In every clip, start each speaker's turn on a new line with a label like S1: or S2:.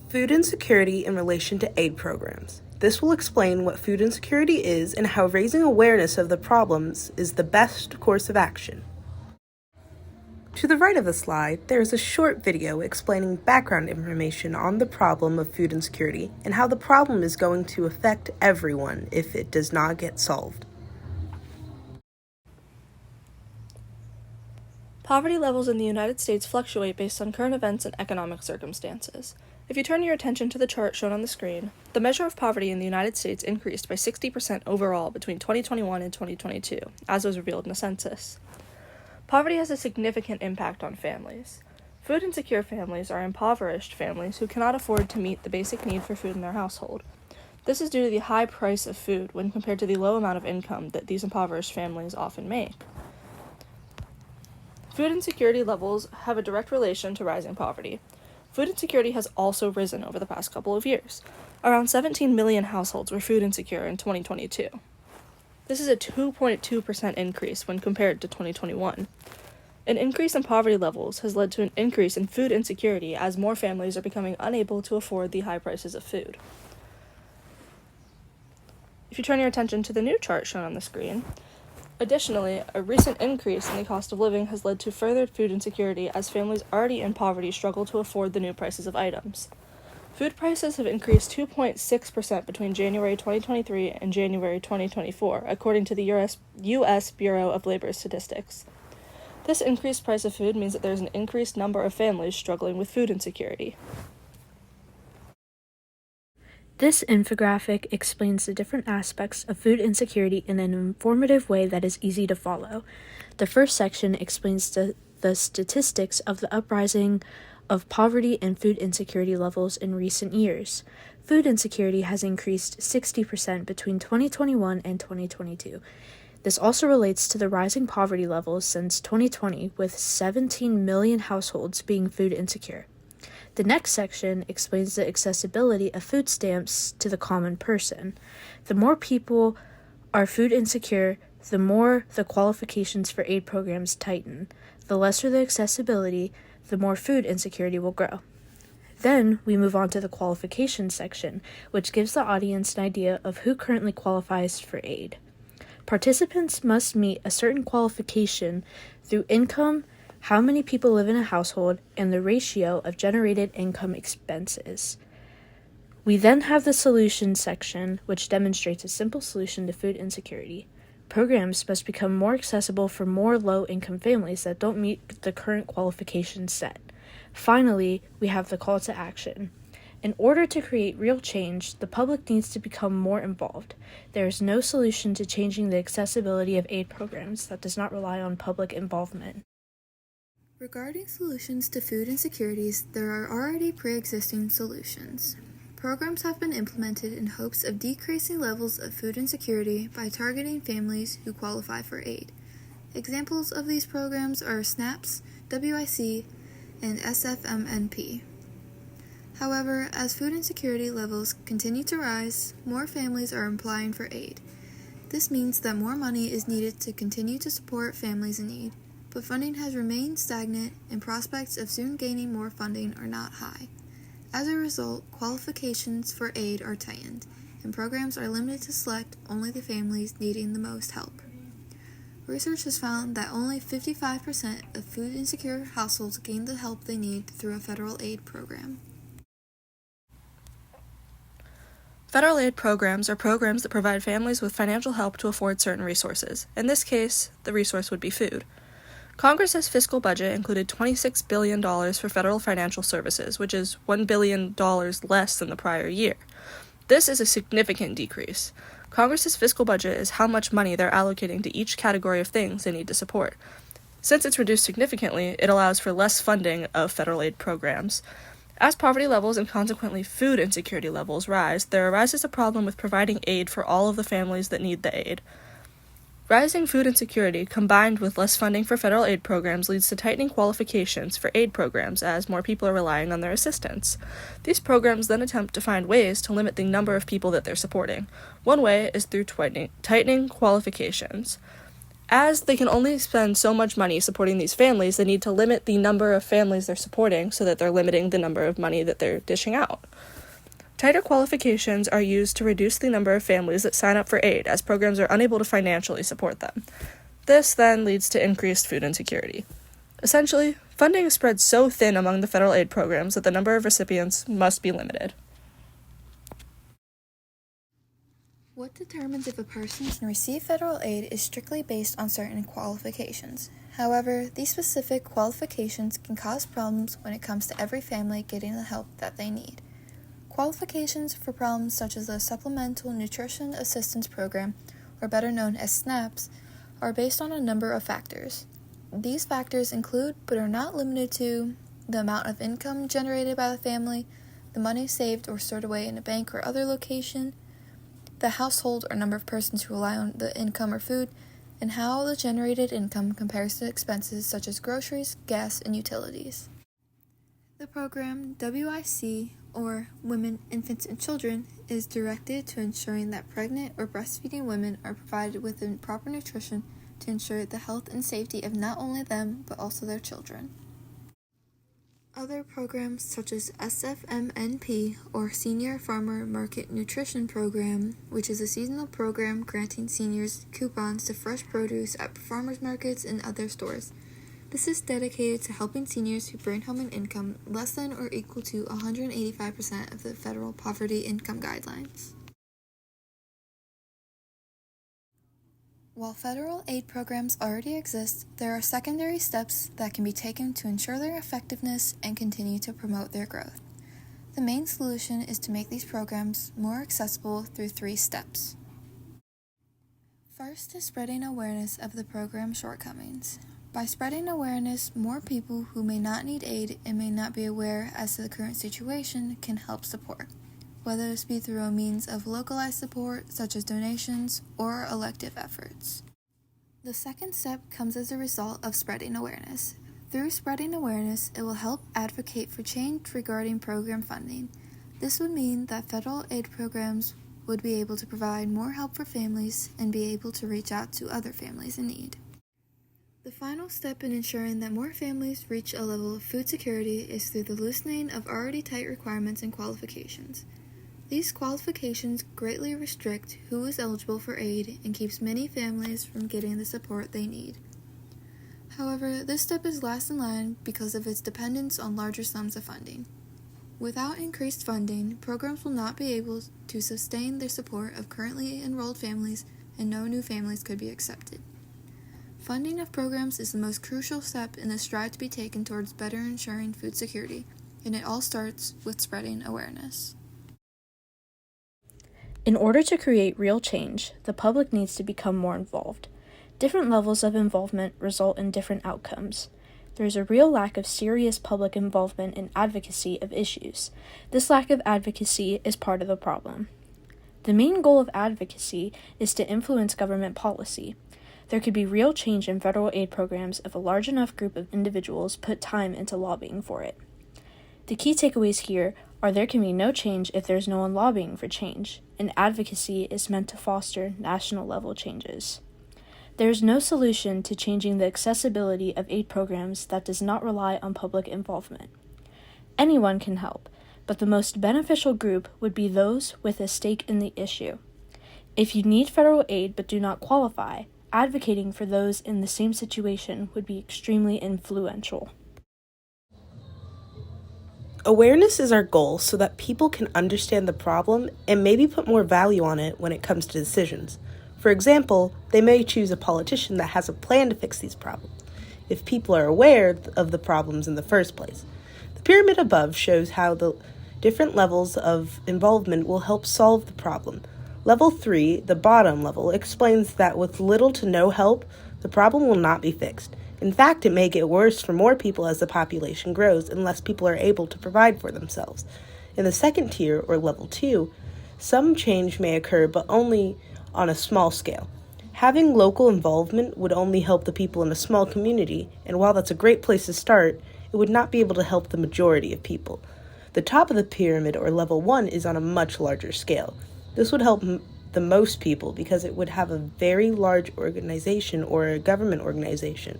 S1: Food insecurity in relation to aid programs. This will explain what food insecurity is and how raising awareness of the problems is the best course of action. To the right of the slide, there is a short video explaining background information on the problem of food insecurity and how the problem is going to affect everyone if it does not get solved.
S2: Poverty levels in the United States fluctuate based on current events and economic circumstances. If you turn your attention to the chart shown on the screen, the measure of poverty in the United States increased by 60% overall between 2021 and 2022, as was revealed in a census. Poverty has a significant impact on families. Food insecure families are impoverished families who cannot afford to meet the basic need for food in their household. This is due to the high price of food when compared to the low amount of income that these impoverished families often make. Food insecurity levels have a direct relation to rising poverty. Food insecurity has also risen over the past couple of years. Around 17 million households were food insecure in 2022. This is a 2.2% increase when compared to 2021. An increase in poverty levels has led to an increase in food insecurity as more families are becoming unable to afford the high prices of food. If you turn your attention to the new chart shown on the screen, additionally, a recent increase in the cost of living has led to further food insecurity as families already in poverty struggle to afford the new prices of items. Food prices have increased 2.6% between January 2023 and January 2024, according to the U.S. Bureau of Labor Statistics. This increased price of food means that there is an increased number of families struggling with food insecurity.
S3: This infographic explains the different aspects of food insecurity in an informative way that is easy to follow. The first section explains the statistics of the uprising of poverty and food insecurity levels in recent years. Food insecurity has increased 60% between 2021 and 2022. This also relates to the rising poverty levels since 2020, with 17 million households being food insecure. The next section explains the accessibility of food stamps to the common person. The more people are food insecure, the more the qualifications for aid programs tighten. The lesser the accessibility, the more food insecurity will grow. Then we move on to the qualifications section, which gives the audience an idea of who currently qualifies for aid. Participants must meet a certain qualification through income, how many people live in a household, and the ratio of generated income expenses. We then have the solutions section, which demonstrates a simple solution to food insecurity. Programs must become more accessible for more low-income families that don't meet the current qualifications set. Finally, we have the call to action. In order to create real change, the public needs to become more involved. There is no solution to changing the accessibility of aid programs that does not rely on public involvement.
S4: Regarding solutions to food insecurities, there are already pre-existing solutions. Programs have been implemented in hopes of decreasing levels of food insecurity by targeting families who qualify for aid. Examples of these programs are SNAPS, WIC, and SFMNP. However, as food insecurity levels continue to rise, more families are applying for aid. This means that more money is needed to continue to support families in need, but funding has remained stagnant and prospects of soon gaining more funding are not high. As a result, qualifications for aid are tightened, and programs are limited to select only the families needing the most help. Research has found that only 55% of food insecure households gain the help they need through a federal aid program.
S2: Federal aid programs are programs that provide families with financial help to afford certain resources. In this case, the resource would be food. Congress's fiscal budget included $26 billion for federal financial services, which is $1 billion less than the prior year. This is a significant decrease. Congress's fiscal budget is how much money they're allocating to each category of things they need to support. Since it's reduced significantly, it allows for less funding of federal aid programs. As poverty levels and consequently food insecurity levels rise, there arises a problem with providing aid for all of the families that need the aid. Rising food insecurity combined with less funding for federal aid programs leads to tightening qualifications for aid programs as more people are relying on their assistance. These programs then attempt to find ways to limit the number of people that they're supporting. One way is through tightening qualifications. As they can only spend so much money supporting these families, they need to limit the number of families they're supporting so that they're limiting the number of money that they're dishing out. Tighter qualifications are used to reduce the number of families that sign up for aid, as programs are unable to financially support them. This then leads to increased food insecurity. Essentially, funding is spread so thin among the federal aid programs that the number of recipients must be limited.
S4: What determines if a person can receive federal aid is strictly based on certain qualifications. However, these specific qualifications can cause problems when it comes to every family getting the help that they need. Qualifications for problems such as the Supplemental Nutrition Assistance Program, or better known as SNAPs, are based on a number of factors. These factors include, but are not limited to, the amount of income generated by the family, the money saved or stored away in a bank or other location, the household or number of persons who rely on the income or food, and how the generated income compares to expenses such as groceries, gas, and utilities. The program WIC, or Women, Infants, and Children, is directed to ensuring that pregnant or breastfeeding women are provided with proper nutrition to ensure the health and safety of not only them, but also their children. Other programs such as SFMNP, or Senior Farmer Market Nutrition Program, which is a seasonal program granting seniors coupons to fresh produce at farmers markets and other stores. This is dedicated to helping seniors who bring home an income less than or equal to 185% of the federal poverty income guidelines. While federal aid programs already exist, there are secondary steps that can be taken to ensure their effectiveness and continue to promote their growth. The main solution is to make these programs more accessible through 3 steps. First is spreading awareness of the program's shortcomings. By spreading awareness, more people who may not need aid and may not be aware as to the current situation can help support, whether this be through a means of localized support such as donations or elective efforts. The second step comes as a result of spreading awareness. Through spreading awareness, it will help advocate for change regarding program funding. This would mean that federal aid programs would be able to provide more help for families and be able to reach out to other families in need. The final step in ensuring that more families reach a level of food security is through the loosening of already tight requirements and qualifications. These qualifications greatly restrict who is eligible for aid and keeps many families from getting the support they need. However, this step is last in line because of its dependence on larger sums of funding. Without increased funding, programs will not be able to sustain their support of currently enrolled families, and no new families could be accepted. Funding of programs is the most crucial step in the strive to be taken towards better ensuring food security, and it all starts with spreading awareness.
S3: In order to create real change, the public needs to become more involved. Different levels of involvement result in different outcomes. There is a real lack of serious public involvement and advocacy of issues. This lack of advocacy is part of the problem. The main goal of advocacy is to influence government policy. There could be real change in federal aid programs if a large enough group of individuals put time into lobbying for it. The key takeaways here are there can be no change if there's no one lobbying for change, and advocacy is meant to foster national-level changes. There is no solution to changing the accessibility of aid programs that does not rely on public involvement. Anyone can help, but the most beneficial group would be those with a stake in the issue. If you need federal aid but do not qualify, advocating for those in the same situation would be extremely influential.
S1: Awareness is our goal so that people can understand the problem and maybe put more value on it when it comes to decisions. For example, they may choose a politician that has a plan to fix these problems, if people are aware of the problems in the first place. The pyramid above shows how the different levels of involvement will help solve the problem. Level 3, the bottom level, explains that with little to no help, the problem will not be fixed. In fact, it may get worse for more people as the population grows and less people are able to provide for themselves. In the second tier, or level 2, some change may occur but only on a small scale. Having local involvement would only help the people in a small community, and while that's a great place to start, it would not be able to help the majority of people. The top of the pyramid, or level 1, is on a much larger scale. This would help the most people because it would have a very large organization or a government organization.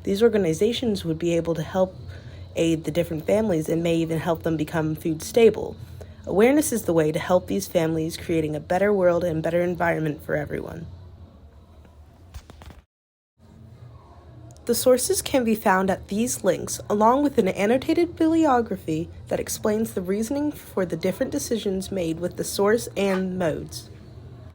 S1: These organizations would be able to help aid the different families and may even help them become food stable. Awareness is the way to help these families, creating a better world and better environment for everyone. The sources can be found at these links, along with an annotated bibliography that explains the reasoning for the different decisions made with the source and modes.